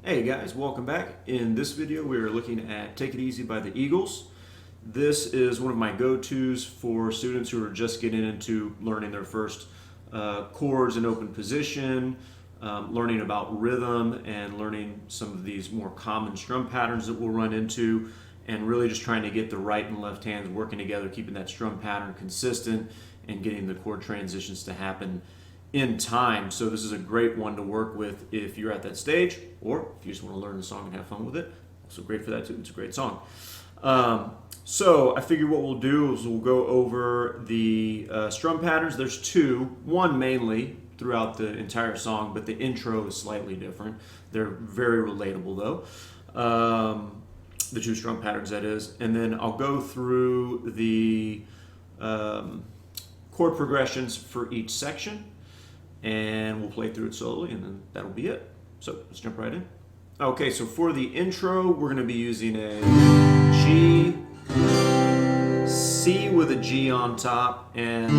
Hey guys, welcome back. In this video we are looking at Take It Easy by the Eagles. This is one of my go-tos for students who are just getting into learning their first chords in open position, learning about rhythm and learning some of these more common strum patterns that we'll run into, and really just trying to get the right and left hands working together, keeping that strum pattern consistent and getting the chord transitions to happen in time. So this is a great one to work with if you're at that stage, or if you just want to learn the song and have fun with it. Also great for that too. It's a great song. So I figure what we'll do is we'll go over the strum patterns. There's two, one mainly throughout the entire song, but the intro is slightly different. They're very relatable though. The two strum patterns, that is. And then I'll go through the chord progressions for each section, and we'll play through it slowly, and then that'll be it. So let's jump right in. Okay, so for the intro, we're going to be using a G, C with a G on top, and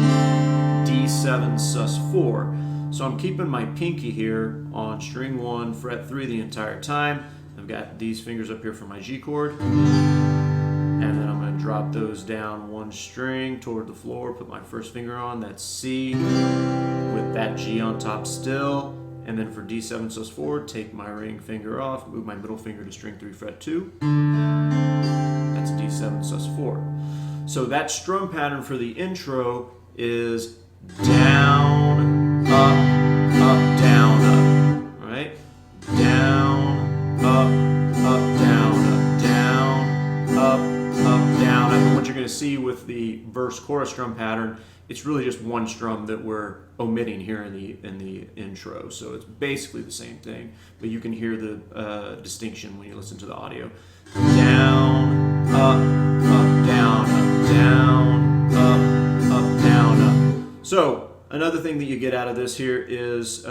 D7 sus4. So I'm keeping my pinky here on string 1, fret 3 the entire time. I've got these fingers up here for my G chord, and then I'm going to drop those down one string toward the floor, put my first finger on, that's C, with that G on top still, and then for D7 sus4, take my ring finger off, move my middle finger to string 3 fret 2, that's D7 sus4. So that strum pattern for the intro is down, up, down, up, right? Down, up, down, down, up, down. And what you're going to see with the verse-chorus strum pattern, it's really just one strum that we're omitting here in the intro. So it's basically the same thing, but you can hear the distinction when you listen to the audio. Down, up, down, down, up, down, up. So another thing that you get out of this here is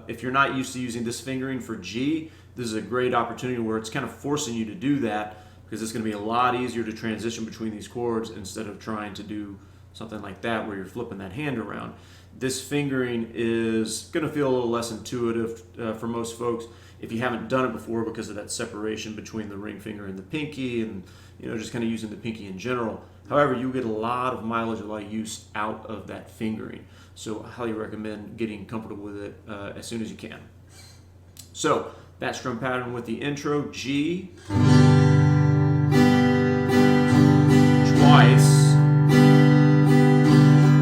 if you're not used to using this fingering for G, this is a great opportunity where it's kind of forcing you to do that, because it's going to be a lot easier to transition between these chords instead of trying to do something like that where you're flipping that hand around. This fingering is going to feel a little less intuitive for most folks if you haven't done it before, because of that separation between the ring finger and the pinky, and just kind of using the pinky in general. However, you get a lot of mileage, a lot of use out of that fingering. So I highly recommend getting comfortable with it as soon as you can. So that strum pattern with the intro: G twice,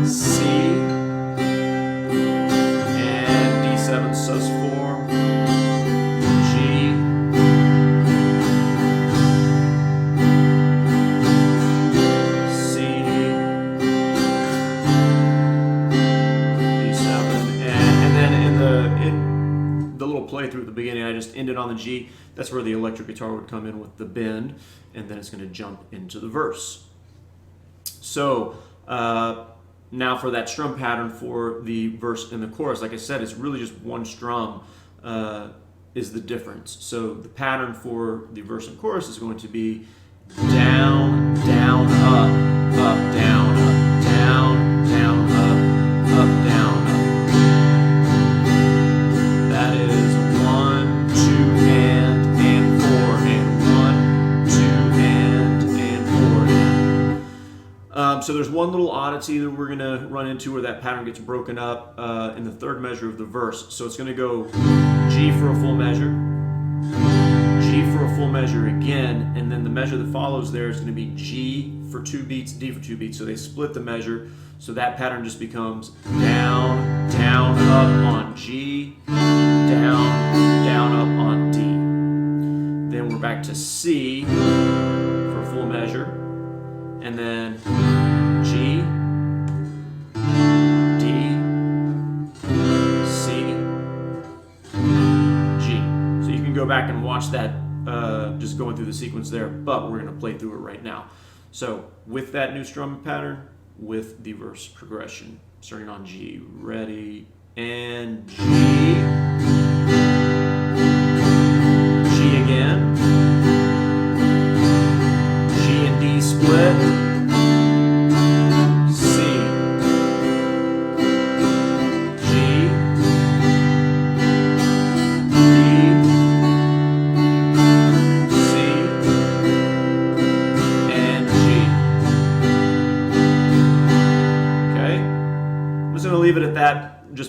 C, and D7 sus4, G, C, D7, and then in the little playthrough at the beginning, I just ended on the G. That's where the electric guitar would come in with the bend, and then it's going to jump into the verse. So now for that strum pattern for the verse and the chorus, like I said, it's really just one strum is the difference. So the pattern for the verse and chorus is going to be down, down, up, down, down, down, up, down, up. That is 1, 2, and 4, and 1, 2, and 4, and. So there's one little oddity that we're going to run into where that pattern gets broken up in the third measure of the verse. So it's going to go G for a full measure, G for a full measure again, and then the measure that follows there is going to be G for 2 beats, D for 2 beats. So they split the measure. So that pattern just becomes down, down, up on G, down, down, up on D. Then we're back to C for a full measure, and then G, D, C, G. So you can go back and watch that just going through the sequence there, but we're going to play through it right now. So with that new strum pattern, with the verse progression, starting on G, ready, and G, G again, G and D split, C, G, D,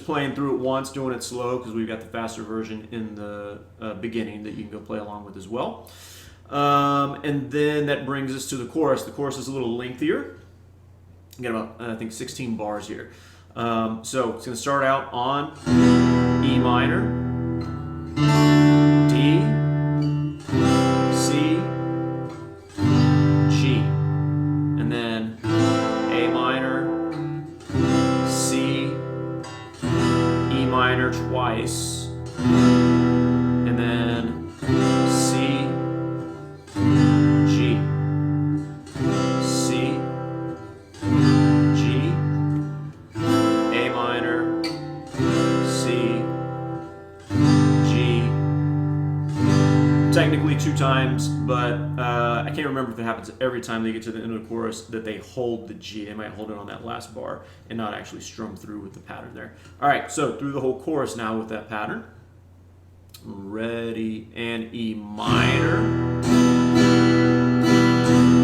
just playing through it once, doing it slow, because we've got the faster version in the beginning that you can go play along with as well. And then that brings us to the chorus. The chorus is a little lengthier. You got about, I think, 16 bars here. So it's going to start out on E minor, D, C, G, and then A minor, C, E minor twice, and then C, G, C, G, A minor, C, G. Technically 2 times, but I can't remember if it happens every time they get to the end of the chorus that they hold the G. They might hold it on that last bar and not actually strum through with the pattern there. All right, so through the whole chorus now with that pattern. Ready, and E minor,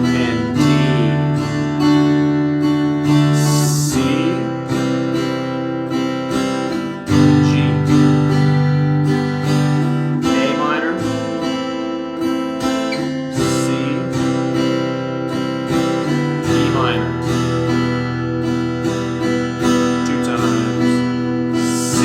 and D, C, G, A minor, C, E minor, 2 times, C,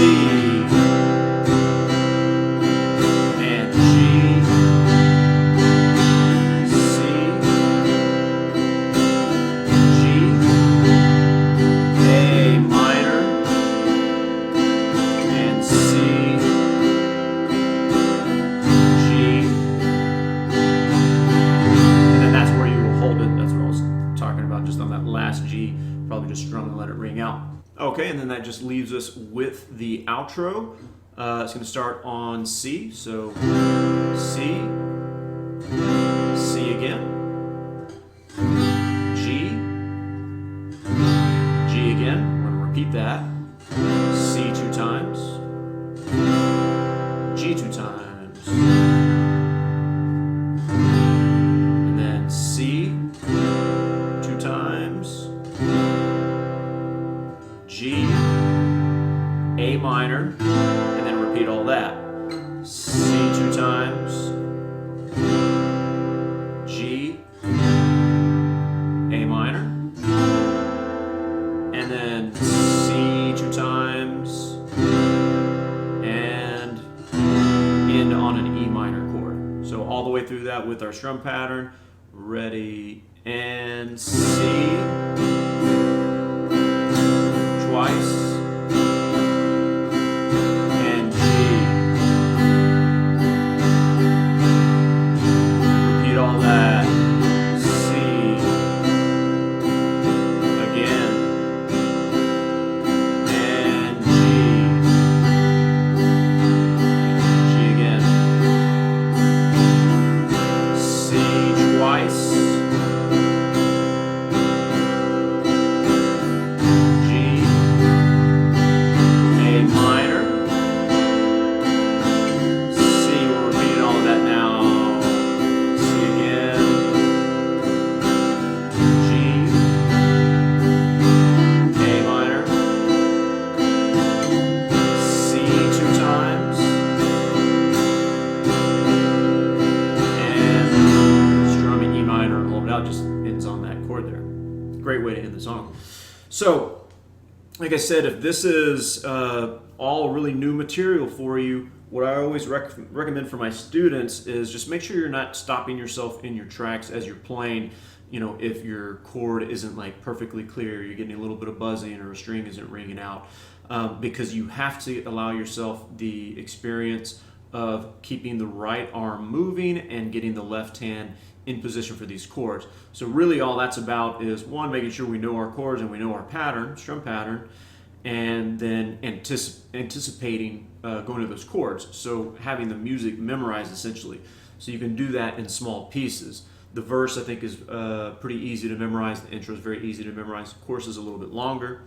probably just strum and let it ring out. Okay, and then that just leaves us with the outro. It's going to start on C, so C, C again, G, G again. We're going to repeat that. C 2 times, G 2 times, and then C 2 times, G, A minor, and then repeat all that. C 2 times, G, A minor, and then C 2 times, and end on an E minor chord. So all the way through that with our strum pattern. Ready, and C twice, and G. Repeat all that. C again, and G. G again. C twice. Just ends on that chord there. Great way to end the song. So, like I said, if this is all really new material for you, what I always recommend for my students is just make sure you're not stopping yourself in your tracks as you're playing. You know, if your chord isn't like perfectly clear, you're getting a little bit of buzzing, or a string isn't ringing out, because you have to allow yourself the experience of keeping the right arm moving and getting the left hand in position for these chords. So really all that's about is, one, making sure we know our chords and we know our pattern, strum pattern, and then anticipating going to those chords. So having the music memorized essentially. So you can do that in small pieces. The verse, I think, is pretty easy to memorize. The intro is very easy to memorize. The chorus is a little bit longer.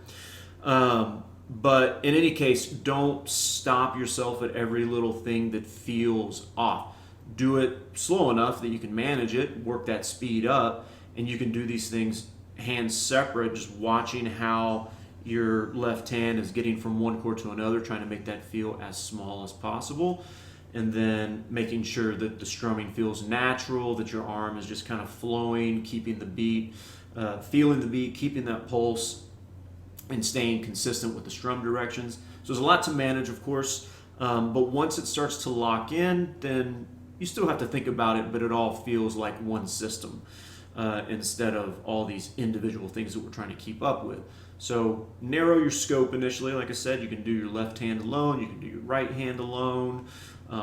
But in any case, don't stop yourself at every little thing that feels off. Do it slow enough that you can manage it, work that speed up, and you can do these things hands separate, just watching how your left hand is getting from one chord to another, trying to make that feel as small as possible. And then making sure that the strumming feels natural, that your arm is just kind of flowing, keeping the beat, feeling the beat, keeping that pulse, and staying consistent with the strum directions. So there's a lot to manage, of course, but once it starts to lock in, then you still have to think about it, but it all feels like one system instead of all these individual things that we're trying to keep up with. So narrow your scope initially. Like I said, you can do your left hand alone, you can do your right hand alone,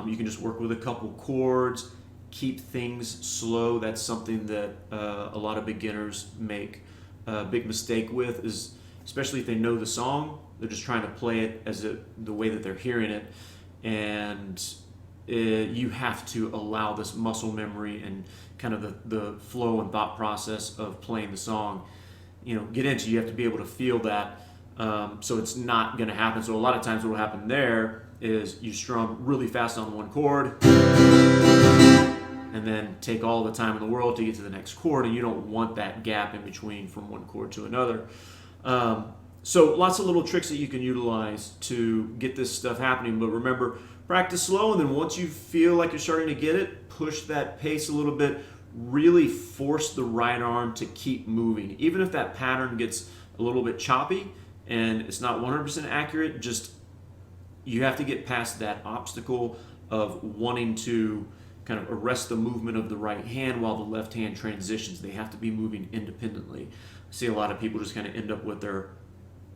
you can just work with a couple chords, keep things slow. That's something that a lot of beginners make a big mistake with, is especially if they know the song, they're just trying to play it as the way that they're hearing it, and you have to allow this muscle memory and kind of the flow and thought process of playing the song, get into. You have to be able to feel that, so it's not going to happen. So a lot of times what will happen there is you strum really fast on one chord and then take all the time in the world to get to the next chord, and you don't want that gap in between from one chord to another. So lots of little tricks that you can utilize to get this stuff happening, but remember, practice slow, and then once you feel like you're starting to get it, push that pace a little bit, really force the right arm to keep moving. Even if that pattern gets a little bit choppy and it's not 100% accurate, just you have to get past that obstacle of wanting to kind of arrest the movement of the right hand while the left hand transitions. They have to be moving independently. I see a lot of people just kind of end up with their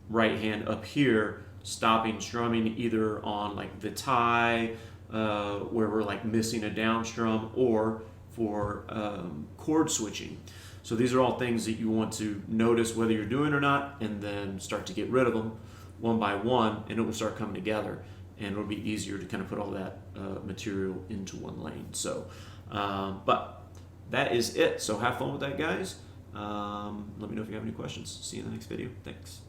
right hand up here, stopping strumming either on like the tie, where we're like missing a down strum, or for chord switching. So these are all things that you want to notice whether you're doing or not, and then start to get rid of them one by one, and it will start coming together, and it'll be easier to kind of put all that material into one lane. So, but that is it. So have fun with that, guys. Let me know if you have any questions. See you in the next video. Thanks.